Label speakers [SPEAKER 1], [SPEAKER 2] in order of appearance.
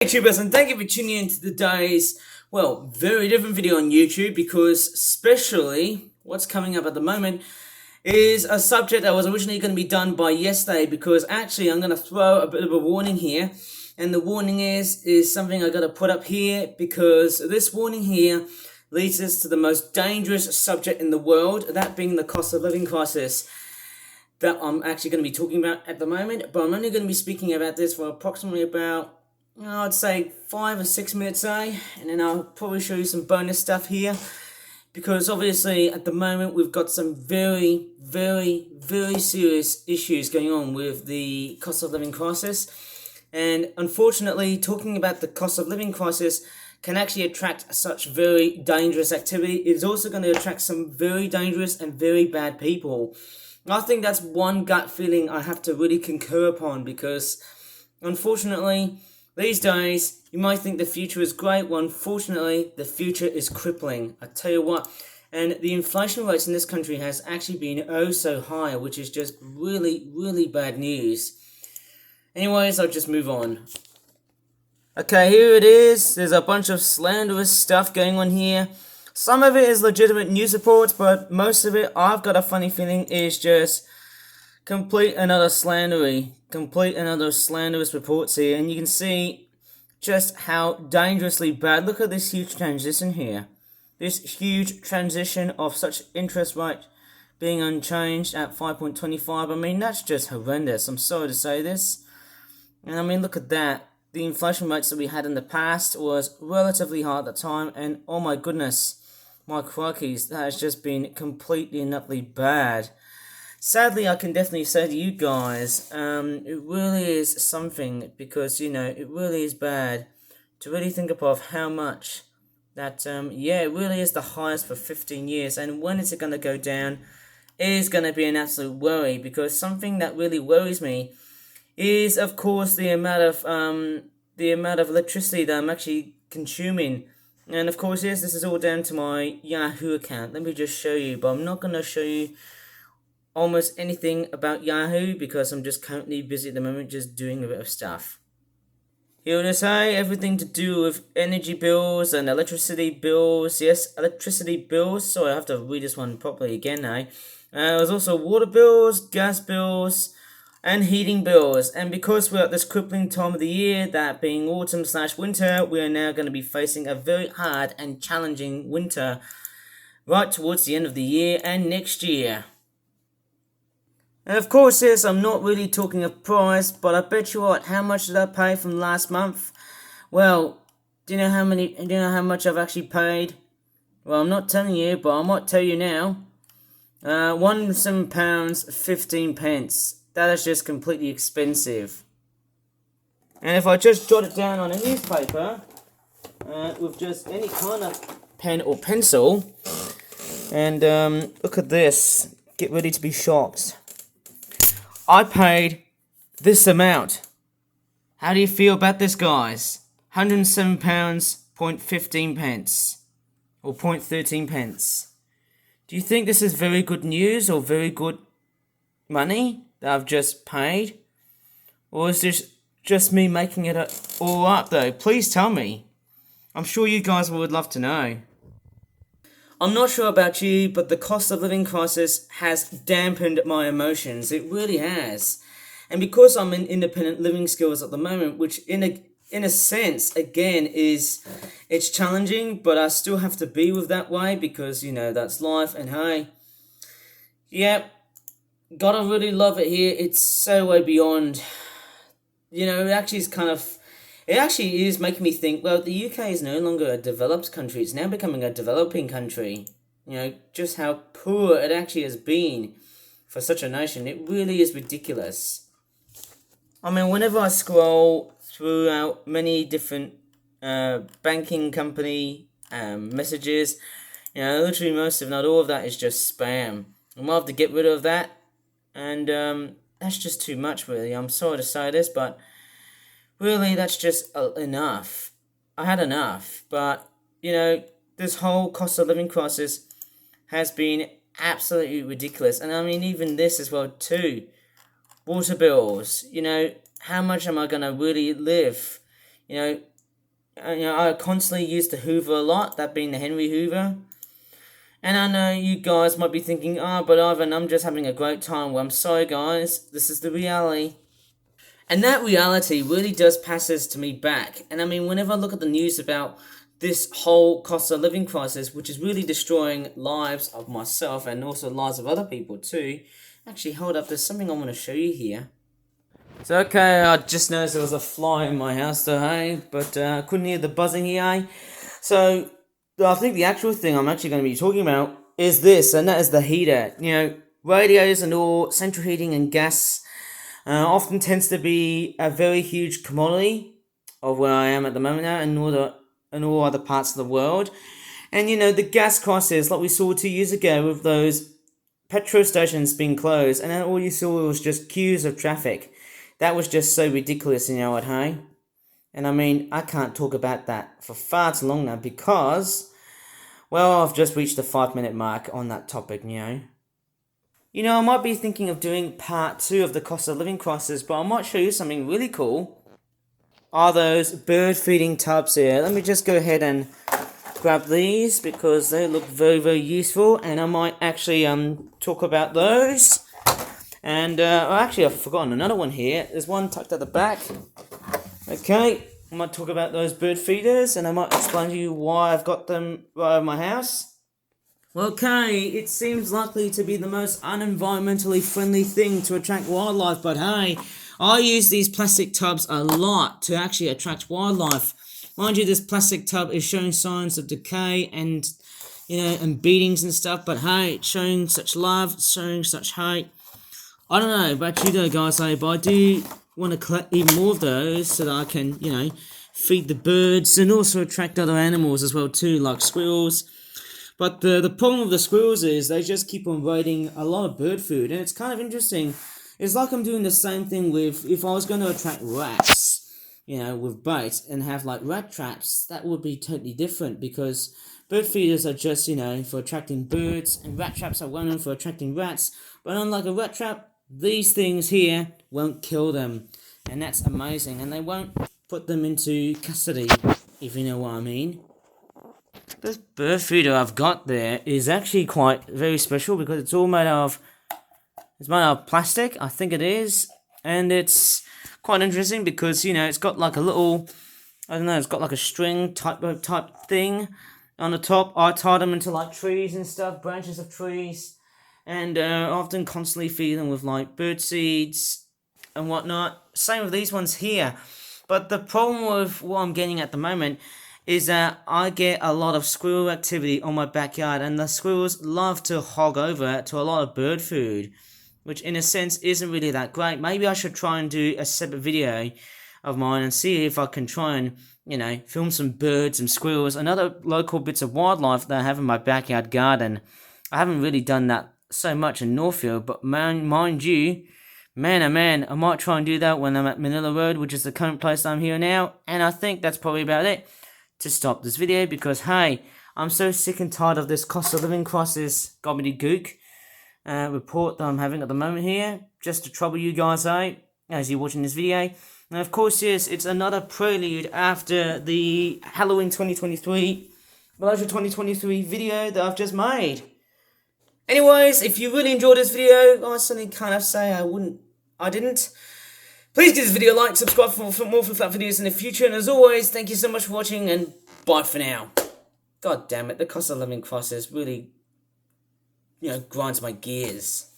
[SPEAKER 1] Hey YouTubers, and thank you for tuning in to today's, very different video on YouTube, because especially what's coming up at the moment is a subject that was originally going to be done by yesterday, because actually I'm going to throw a bit of a warning here, and the warning is something I got to put up here, because this warning here leads us to the most dangerous subject in the world, that being the cost of living crisis that I'm actually going to be talking about at the moment. But I'm only going to be speaking about this for approximately about, I'd say 5 or 6 minutes, and then I'll probably show you some bonus stuff here, because obviously at the moment we've got some very, very, very serious issues going on with the cost of living crisis, and unfortunately talking about the cost of living crisis can actually attract such very dangerous activity. It's also going to attract some very dangerous and very bad people. I think that's one gut feeling I have to really concur upon, because unfortunately these days, you might think the future is great. Well, unfortunately, the future is crippling. I tell you what, and the inflation rates in this country has actually been oh so high, which is just really, really bad news. Anyways, I'll just move on. Okay, here it is. There's a bunch of slanderous stuff going on here. Some of it is legitimate news reports, but most of it, I've got a funny feeling, is just complete another slanderous reports here, and you can see just how dangerously bad. Look at this huge transition here. This huge transition of such interest rate being unchanged at 5.25. I mean, that's just horrendous. I'm sorry to say this. And I mean, look at that. The inflation rates that we had in the past was relatively high at the time, and oh my goodness, my crikeys, that has just been completely and utterly bad. Sadly, I can definitely say to you guys, it really is something, because, it really is bad to really think of how much that, it really is the highest for 15 years, and when is it going to go down is going to be an absolute worry, because something that really worries me is, of course, the amount of electricity that I'm actually consuming. And of course, yes, this is all down to my Yahoo account. Let me just show you, but I'm not going to show you almost anything about Yahoo, because I'm just currently busy at the moment just doing a bit of stuff. Here it is, hey, everything to do with energy bills and electricity bills. Yes, electricity bills. So I have to read this one properly again, there's also water bills, gas bills, and heating bills. And because we're at this crippling time of the year, that being autumn/winter, we are now going to be facing a very hard and challenging winter right towards the end of the year and next year. And of course, yes, I'm not really talking of price, but I bet you what, how much did I pay from last month? Well, do you know how much I've actually paid? Well, I'm not telling you, but I might tell you now. £107.15. That is just completely expensive. And if I just jot it down on a newspaper, with just any kind of pen or pencil, and look at this, get ready to be shocked. I paid this amount. How do you feel about this, guys? £107.15 or 0.13. Do you think this is very good news or very good money that I've just paid? Or is this just me making it all up, though? Please tell me. I'm sure you guys would love to know. I'm not sure about you, but the cost of living crisis has dampened my emotions. It really has. And because I'm in independent living skills at the moment, which in a sense, again, it's challenging, but I still have to be with that way, because, that's life. And hey, gotta really love it here. It's so way beyond, it actually is making me think, well, the UK is no longer a developed country. It's now becoming a developing country. Just how poor it actually has been for such a nation. It really is ridiculous. I mean, whenever I scroll throughout many different banking company messages, literally most, if not all of that, is just spam. I might have to get rid of that. And that's just too much, really. I'm sorry to say this, but really, that's just enough. I had enough. But, this whole cost of living crisis has been absolutely ridiculous. And I mean, even this as well, too. Water bills, how much am I going to really live? I constantly use the Hoover a lot, that being the Henry Hoover. And I know you guys might be thinking, oh, but Ivan, I'm just having a great time. Well, I'm sorry, guys. This is the reality. And that reality really does passes to me back. And I mean, whenever I look at the news about this whole cost of living crisis, which is really destroying lives of myself and also lives of other people too. Actually, hold up, there's something I want to show you here. So, okay, I just noticed there was a fly in my house, though, hey? But I couldn't hear the buzzing here, hey? So, I think the actual thing I'm actually going to be talking about is this, and that is the heater. Radiators and all, central heating and gas often tends to be a very huge commodity of where I am at the moment now, and all other parts of the world. And the gas crisis, like we saw 2 years ago with those petrol stations being closed, and then all you saw was just queues of traffic. That was just so ridiculous, what, hey? And I mean, I can't talk about that for far too long now because, well, I've just reached the 5-minute mark on that topic, I might be thinking of doing part 2 of the cost of living crisis, but I might show you something really cool. Are those bird feeding tubs here? Let me just go ahead and grab these because they look very, very useful, and I might actually talk about those. And actually, I've forgotten another one here. There's one tucked at the back. Okay, I might talk about those bird feeders, and I might explain to you why I've got them right over my house. Okay, it seems likely to be the most unenvironmentally friendly thing to attract wildlife, but hey, I use these plastic tubs a lot to actually attract wildlife. Mind you, this plastic tub is showing signs of decay and, and beatings and stuff, but hey, it's showing such love, it's showing such hate. I don't know about you though, guys, but I do want to collect even more of those so that I can, feed the birds and also attract other animals as well too, like squirrels. But the problem with the squirrels is they just keep on raiding a lot of bird food, and it's kind of interesting. It's like I'm doing the same thing with, if I was going to attract rats, with bait and have like rat traps, that would be totally different because bird feeders are just, for attracting birds, and rat traps are well known for attracting rats. But unlike a rat trap, these things here won't kill them, and that's amazing, and they won't put them into custody, if you know what I mean. This bird feeder I've got there is actually quite very special because it's made out of plastic, I think it is, and it's quite interesting because, it's got like a little, I don't know, it's got like a string type thing on the top. I tie them into like trees and stuff, branches of trees, and often constantly feed them with like bird seeds and whatnot. Same with these ones here. But the problem with what I'm getting at the moment is that I get a lot of squirrel activity on my backyard, and the squirrels love to hog over to a lot of bird food, which in a sense isn't really that great. Maybe I should try and do a separate video of mine and see if I can try and, film some birds and squirrels and other local bits of wildlife that I have in my backyard garden. I haven't really done that so much in Northfield, but mind you, man oh man, I might try and do that when I'm at Manila Road, which is the current place I'm here now, and I think that's probably about it to stop this video because, hey, I'm so sick and tired of this cost of living crisis gobbledygook report that I'm having at the moment here, just to trouble you guys out as you're watching this video. And of course, yes, it's another prelude after the Halloween 2023, Malaysia 2023 video that I've just made. Anyways, if you really enjoyed this video, I certainly can't say I didn't. Please give this video a like, subscribe for more flat videos in the future, and as always, thank you so much for watching, and bye for now. God damn it, the cost of living crisis really, grinds my gears.